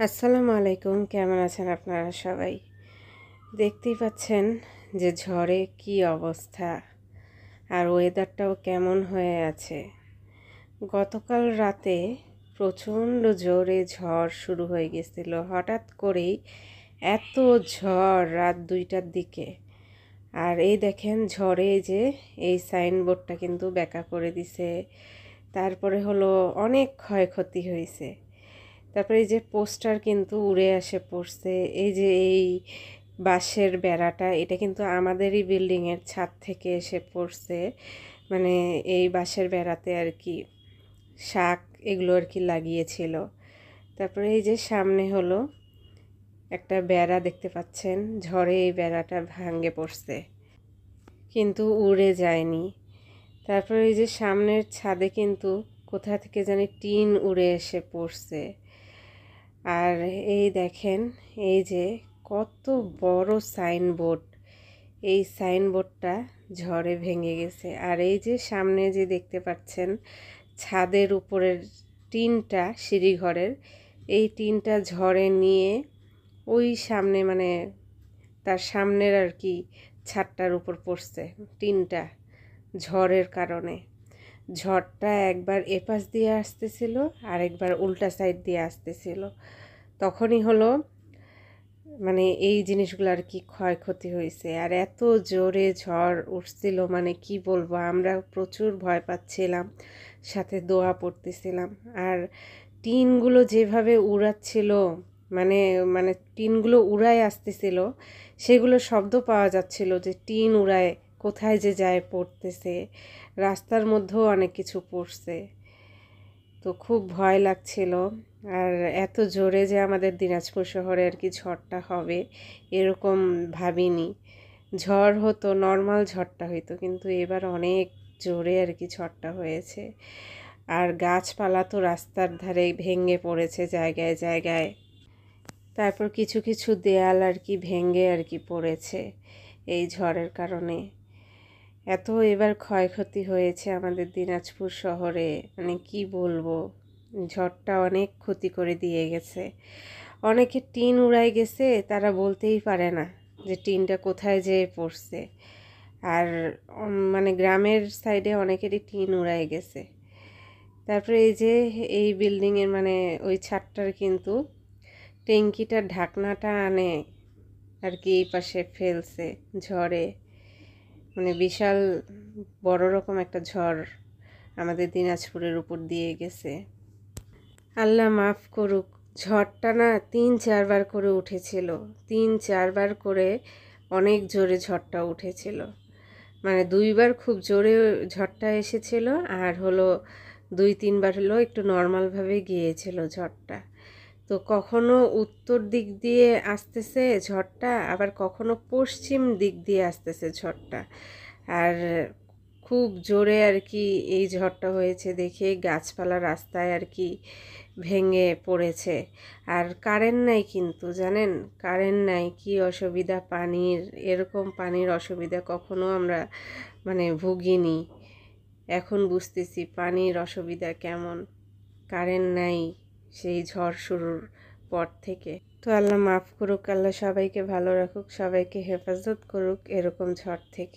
আসসালামু আলাইকুম, কেমন আছেন আপনারা সবাই? দেখতেই পাচ্ছেন যে ঝড়ে কি অবস্থা, আর ওয়েদারটাও কেমন হয়ে আছে। গতকাল রাতে প্রচণ্ড জোরে ঝড় শুরু হয়ে গেছিল, হঠাৎ করেই এত ঝড় রাত 2টার দিকে। আর এই দেখেন ঝড়ে যে এই সাইনবোর্ডটা কিন্তু বেঁকা করে দিছে, তারপরে হলো অনেক ক্ষয়ক্ষতি হয়েছে। তারপরে এই যে পোস্টার কিন্তু উড়ে এসে পড়ছে। এই যে এই বাঁশের বেড়াটা, এটা কিন্তু আমাদেরই বিল্ডিংয়ের ছাদ থেকে এসে পড়ছে। মানে এই বাঁশের বেড়াতে আর কি শাক এগুলো আর কি লাগিয়েছিল। তারপরে এই যে সামনে হলো একটা বেড়া দেখতে পাচ্ছেন, ঝড়ে এই বেড়াটা ভাঙে পড়ছে কিন্তু উড়ে যায়নি। তারপরে এই যে সামনের ছাদে কিন্তু কোথা থেকে জানি টিন উড়ে এসে পড়ছে। আর এই দেখেন এই যে কত বড় সাইনবোর্ড, এই সাইনবোর্ডটা ঝড়ে ভেঙে গেছে। আর এই যে সামনে যে দেখতে পাচ্ছেন ছাদের উপরের টিনটা, সিঁড়িঘরের এই টিনটা ঝড়ে নিয়ে ওই সামনে মানে তার সামনের আর কি ছাদটার উপর পড়ছে টিনটা ঝড়ের কারণে। ঝড়টা একবার এপাশ দিয়ে আসতেছিল আর একবার উল্টা সাইড দিয়ে আসতেছিল, তখনই হলো মানে এই জিনিসগুলো আর কি ক্ষয়ক্ষতি হয়েছে। আর এত জোরে ঝড় উঠছিল, মানে কি বলবো, আমরা প্রচুর ভয় পাচ্ছিলাম, সাথে দোয়া পড়তেছিলাম। আর টিনগুলো যেভাবে উড়াচ্ছিল, মানে মানে টিনগুলো উড়ায় আসতেছিল, সেগুলো শব্দ পাওয়া যাচ্ছিল যে টিন উড়ায় কোথায় যে যায় পড়তেছে। রাস্তার মধ্যেও অনেক কিছু পড়ছে, তো খুব ভয় লাগছিল। আর এত জোরে যে আমাদের দিনাজপুর শহরে আর কি ঝড়টা হবে এরকম ভাবিনি। ঝড় হতো, নর্মাল ঝড়টা হইতো, কিন্তু এবার অনেক জোরে আর কি ঝড়টা হয়েছে। আর গাছপালা তো রাস্তার ধারে ভেঙে পড়েছে জায়গায় জায়গায়। তারপর কিছু কিছু দেয়াল আর কি ভেঙে আর কি পড়েছে এই ঝড়ের কারণে। এত এবার ক্ষয়ক্ষতি হয়েছে আমাদের দিনাজপুর শহরে, মানে কি বলবো, ঝড়টা অনেক ক্ষতি করে দিয়ে গেছে। অনেকে টিন উড়াই গেছে, তারা বলতেই পারে না যে টিনটা কোথায় যেয়ে পড়ছে। আর মানে গ্রামের সাইডে অনেকেরই টিন উড়াই গেছে। তারপরে এই যে এই বিল্ডিংয়ের মানে ওই ছাদটার কিন্তু ট্যাঙ্কিটার ঢাকনাটা আনে আর কি এই পাশে ফেলছে ঝড়ে। মানে বিশাল বড় রকম একটা ঝড় আমাদের দিনাজপুরের উপর দিয়ে গেছে। আল্লাহ মাফ করুক, ঝড়টা না 3-4 বার করে উঠেছিল, 3-4 বার করে অনেক জোরে ঝড়টা উঠেছিল। মানে 2বার খুব জোরে ঝড়টা এসেছিল, আর হলো 2-3বার হলো একটু নর্মালভাবে গিয়েছিল ঝড়টা। তো কখনো উত্তর দিক দিয়ে আসতেছে ঝড়টা, আবার কখনো পশ্চিম দিক দিয়ে আসতেছে ঝড়টা। আর খুব জোরে আর কি এই ঝড়টা হয়েছে দেখে গাছপালা রাস্তায় আর কি ভেঙে পড়েছে। আর কারেন্ট নাই কিন্তু, জানেন কারেন্ট নাই, কি অসুবিধা পানির, এরকম পানির অসুবিধা কখনো আমরা মানে ভুগিনি। এখন বুঝতেছি পানির অসুবিধা কেমন। কারেন্ট নাই সেই ঝড় শুরুর পর থেকে। তো আল্লাহ মাফ করুক, আল্লাহ সবাইকে ভালো রাখুক, সবাইকে হেফাজত করুক এরকম ঝড় থেকে।